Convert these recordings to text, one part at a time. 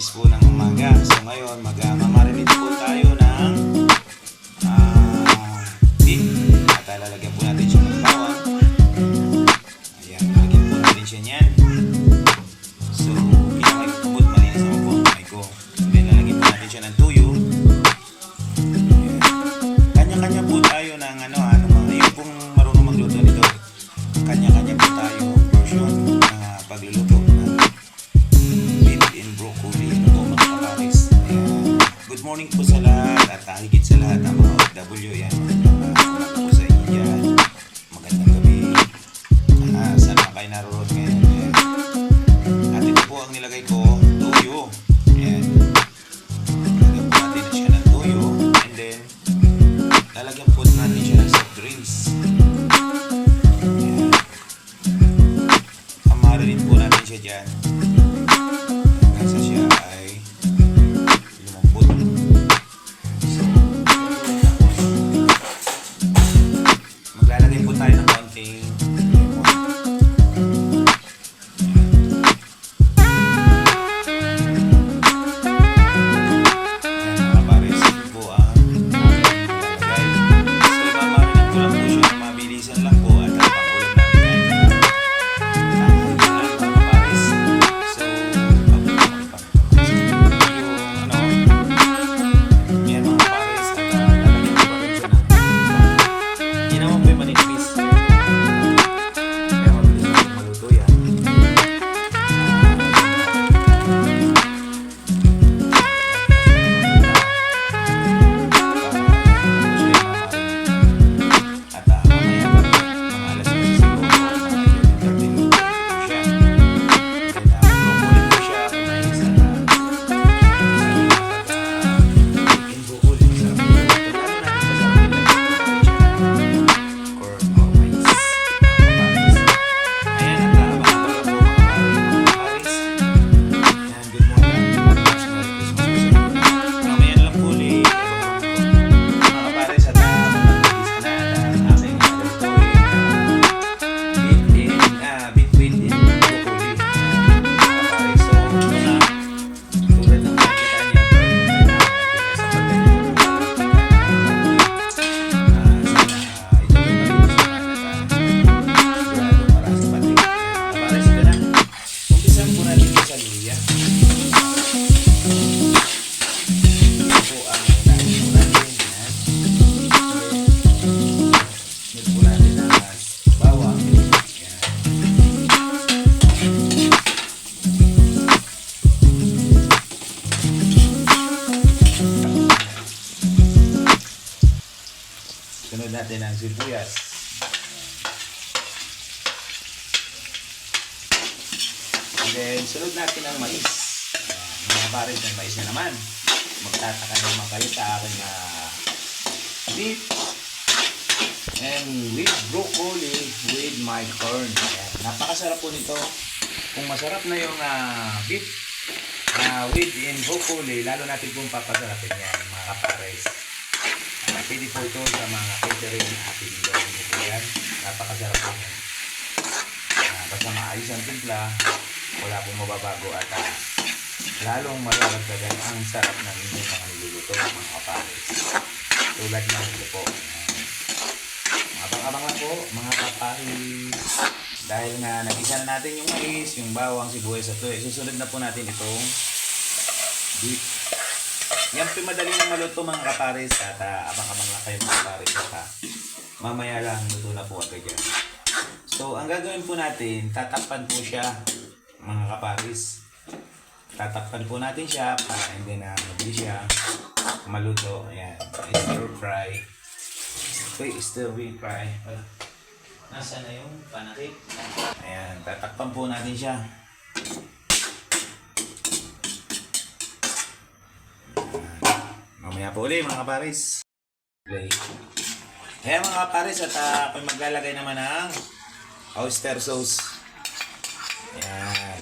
Alas 10 po ng umaga. So ngayon, magmamarinate po tayo ng beef. At lalagyan po natin siya ng bawang. Ayan, lalagyan po natin siya niyan. So, kinakaitabot, malinis naman po ang kamay ko. And then, lalagyan po natin siya ng tuyo. Ayan. Kanya-kanya po tayo ng yung pong marunong magluto nito. Kanya-kanya po tayo version na pagluluto ng beef and broccoli. Ano po mga kapares. Ayan. Good morning po sa lahat at higit sa lahat ang mga OFW. Yan. Umaga po sa inyo dyan. Magandang gabi. Saan pa kayo naroon ngayon? Ayan. At ito po ang nilagay ko, tuyo. Ayan. Lalagyan po natin na siya ng tuyo. And then, lalagyan po natin siya ng soft drinks. Ayan. Amarin po natin siya dyan. Hanggang sa siya ay lumambot. So, maglalagay po tayo ng konting lemon. Ayan mga pares, ito po ang aking ilalagay. So, imamarinate ko lang po siya. Mabilisan lang po at ang pangulam namin ngayon. Sunod natin ang sibuyas. And then, sunod natin ang mais. Mga pares ng mais na naman. Magtataka naman kayo sa akin na beef and with broccoli with my corn. Ayan. Napakasarap po nito. Kung masarap na yung beef with in broccoli, lalo natin pong papasarapin yan, mga kapares. Pwede po ito sa mga catering ating gawin nito yan. Napakasarap po yan. Basta maayos ang timpla, wala pong mababago at lalong mararagdagan ang sarap ng inyong mga niluluto, mga kapares. Tulad ng ito po. Abang-abang lang po, mga kapares. Dahil nga nag-isa na natin yung mais, yung bawang, sibuyas at tuyo. Susunod na po natin itong beef. Yan po madali na maluto mga kapares at abang-abang lang kayo mga kapares at mamaya lang luto na po agad yan. So ang gagawin po natin, tatakpan po siya mga kapares. Tatakpan po natin siya para hindi na mabilis siya maluto. Ayan, stir fry. Wait, stir fry. Nasaan na yung panakip? Ayan, tatakpan po natin siya. Mamaya po ulit mga kapares. Ayan mga kapares at ako'y maglalagay naman ng oyster sauce. Ayan.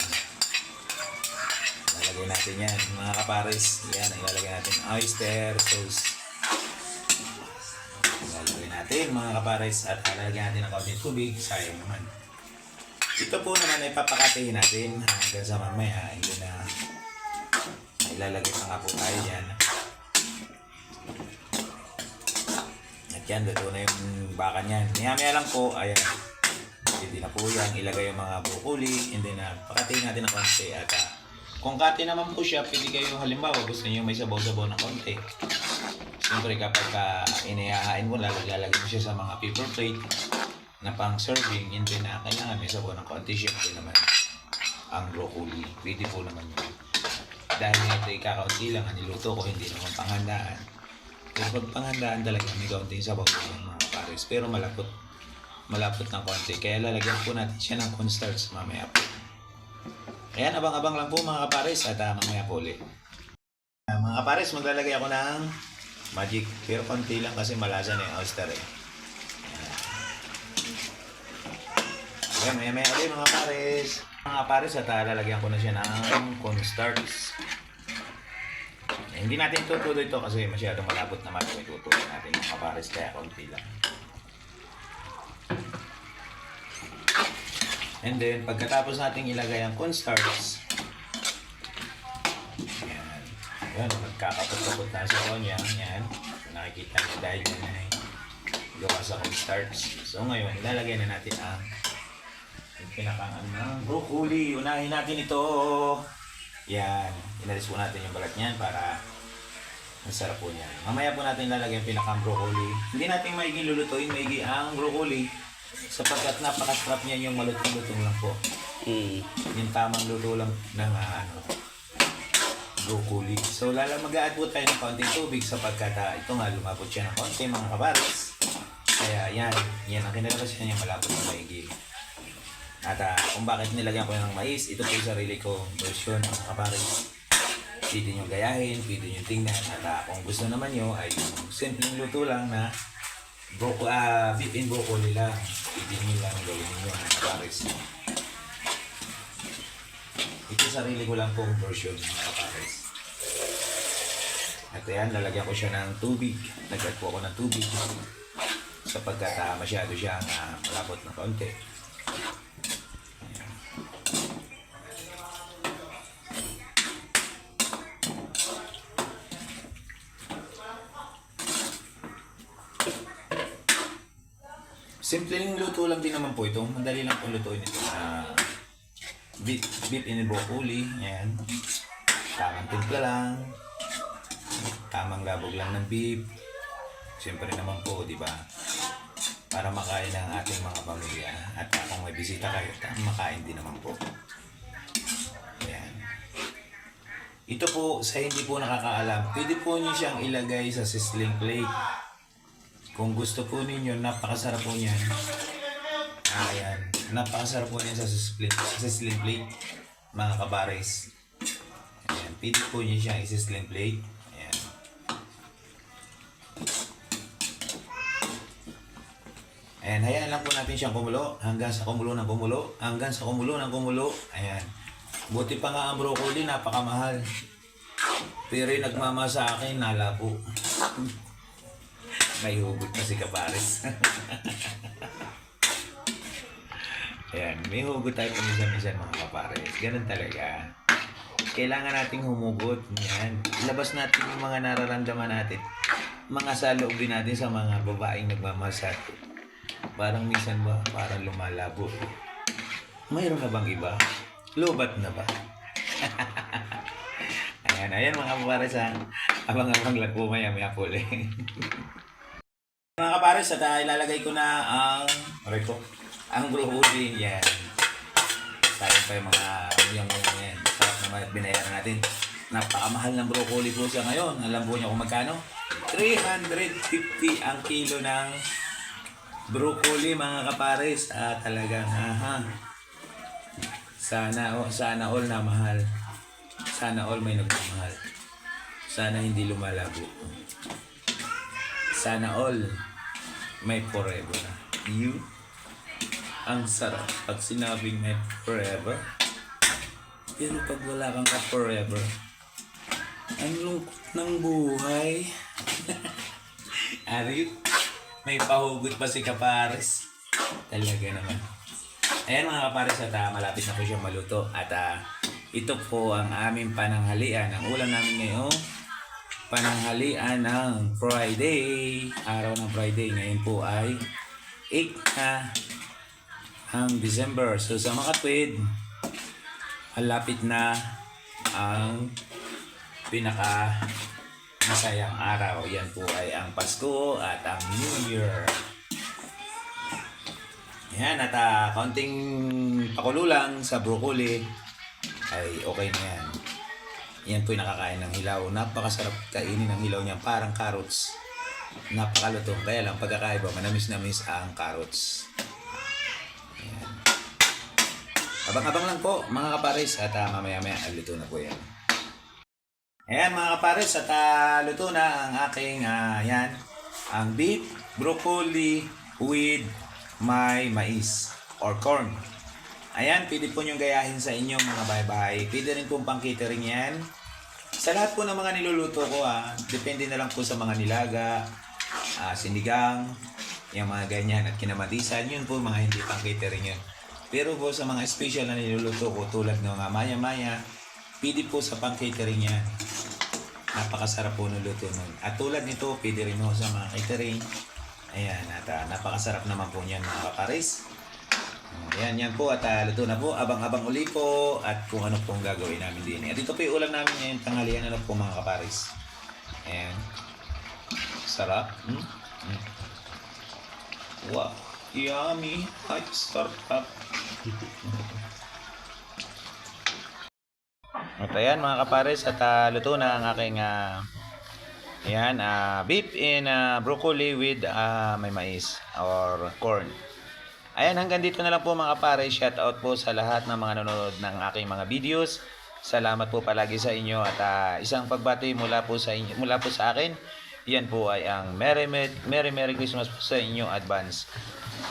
Lalagay natin yan mga kapares. Ayan, ilalagay natin oyster sauce. Lalagay natin mga kapares at lalagyan natin ng kaunting tubig. Sayang naman. Ito po naman ay papakatihin natin hanggang sa mamaya. Hindi na ilalagay pa nga po tayo yan. At yan, luto na yung baka niyan. Maya-maya lang po, ayan. Hindi na po yan, ilagay yung mga broccoli, and then pakatayin natin ng konti. At kung kati naman po siya, pwede kayo halimbawa, gusto niyo may sabaw-sabaw na konti. Siyempre kapag inayahain mo, lalagay mo siya sa mga paper plate na pang serving, hindi na kailangan may sabaw ng konti. Siyempre naman, ang broccoli, pwede po naman yun. Dahil ito kakaunti lang ang niluto ko, hindi naman panghandaan. Pero pag panghandaan talaga, may kaunting sabaw po ng mga pares. Pero malapot ng konti. Kaya lalagyan po natin siya ng cornstarch mamaya po. Ayan, abang-abang lang po mga kapares at mamaya po ulit. Mga kapares, maglalagay ako ng magic. Pero konti lang kasi malasa na yung oyster eh. Ayan, maya-maya ulit mga kapares. Mga kapares at lalagyan ko na siya ng cornstarch. Hindi natin tutuloy ito kasi masyadong malapot naman. Tutuloy natin mga kapares kaya konti lang. And then, pagkatapos natin ilagay ang cornstarch, yan. Yan, magkakapot-kapot na sa konya. Yan. Nakikita niyo dahil yan ay gawa sa cornstarch. So ngayon, ilalagay na natin ang pinakang broccoli. Unahin natin ito. Yan. Inalis po natin yung balat niyan para masarap po niyan. Mamaya po natin ilalagay ang pinakang broccoli. Hindi natin maiging lulutuin, maigi ang broccoli. Sapagkat napaka-strap niya yung malutong-lutong lang po. Yung tamang luto lang ng broccoli. So mag-a-add po tayo ng konting tubig sapagkat ito nga lumabot siya ng konti mga kabaris. Kaya yan ang kinalakas niya malapot na maigil. At kung bakit nilagyan ko ng mais, ito po yung sarili ko version mga kabaris. Pwede nyo gayahin, pwede nyo tingnan. At kung gusto naman nyo ay simpleng luto lang na beef and broccoli lang. Pwede nyo lang gawin nyo mga kapares. Ito sarili ko lang pong version mga kapares. At ayan, lalagyan ko siya ng tubig. Nag-add po ako ng tubig sapagkat masyado siyang malapot na konti. Simpleng luto lang din naman po ito. Madali lang po lutuin ito. Beef and broccoli. Yan. Tamang timpla lang. Tamang labog lang ng beef. Siyempre naman po, di ba? Para makain ng ating mga pamilya. At kung may bisita kayo, makain din naman po. Yan. Ito po, sa hindi po nakakaalam, pwede po niyo siyang ilagay sa sizzling plate. Kung gusto po ninyo, napakasarap po niyan. Ayan. Napakasarap po niyan sa sizzling plate, mga kabares. Ayan. Pwede po niyo siyang i-sizzling plate. Ayan. Ayan. Hayaan lang po natin siyang kumulo. Hanggang sa kumulo ng kumulo. Hanggang sa kumulo ng kumulo. Ayan. Buti pa nga ang broccoli, napakamahal. Pero yung nagmama sa akin, nalabo. May hugot na si kapares. Ayan, may hugot tayo paminsan-minsan mga kapares. Ganun talaga. Kailangan nating humugot. Yan. Ilabas natin yung mga nararamdaman natin. Mga saloobin natin sa mga babaeng nagmamasat. Parang minsan ba, parang lumalabo. Mayroon na bang iba? Lobat na ba? Ayan mga kapares ha. Abang-abang lang po maya po ulit. Mga kapares, at ilalagay ko na ang broccoli. Yan. Sayang pa yung mga yan. Sarap naman binayaran natin. Napakamahal ng broccoli po siya ngayon. Alam po niyo kung magkano? 350 ang kilo ng broccoli mga kapares. Talagang sana all na mahal. Sana all may nagmamahal. Sana hindi lumalabo. Sana all may forever. Ang sarap pag sinabing may forever. Pero pag wala kang ka-forever, ang lungkot ng buhay. May pahugot pa si kapares. Talaga naman. Ayan mga kapares, at malapit na po siya maluto. At ito po ang aming pananghalian. Ang ulam namin ngayong pananghalian ng Friday. Araw ng Friday. Ngayon po ay 8 na ang December. So sa mga kapatid, malapit na ang pinaka masayang araw. Yan po ay ang Pasko at ang New Year. Yan, at kaunting pakulo lang sa broccoli ay okay na yan. Yan po yung nakakain ng hilaw. Napakasarap kainin ng hilaw niya, parang carrots. Napakalutong. Kaya lang pagkakaiba, manamis-namis ang carrots. Yan. Abang-abang lang po mga kapares at mamaya-maya luto na po yan. Ayan mga kapares at luto na ang aking yan, ang beef broccoli with may mais or corn. Ayan, pwede po niyong gayahin sa inyong mga bahay-bahay. Pwede rin pong pang catering yan. Sa lahat po ng mga niluluto ko, depende na lang po sa mga nilaga, sinigang, yung mga ganyan at kinamatisan. Yun po mga hindi pang catering yun. Pero po sa mga special na niluluto ko tulad ng maya-maya, pwede po sa pang catering yan. Napakasarap po ng luto nun. At tulad nito, pwede rin po sa mga catering. Ayan, at napakasarap naman po niyan mga kapares. Ayan, yan po at luto na po. Abang-abang uli po at kung ano pong gagawin namin din. At ito po yung ulam namin ngayon, tanghalian na lang po mga kapares. Ayan. Sarap. Wow. Yummy. Ay, sarap. At ayan mga kapares at luto na ang aking ayan, beef and broccoli with may mais or corn. Ayan, hanggang dito na lang po mga kapares. Shout out po sa lahat ng mga nanonood ng aking mga videos. Salamat po palagi sa inyo at isang pagbati mula po sa inyo, mula po sa akin. Yan po ay ang Merry Christmas po sa inyo advance.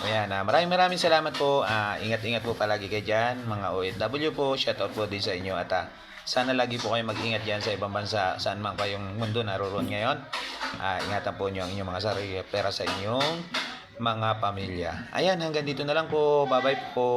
Ayan, maraming salamat po. Ingat-ingat po palagi kayo dyan, mga OFW po. Shout out po din sa inyo at sana lagi po kayo mag-ingat dyan sa ibang bansa, saan man kayong mundo naroon ngayon. Ingatan po nyo ang inyong mga sarili pera sa inyong mga pamilya. Ayan, hanggang dito na lang po. Bye-bye po.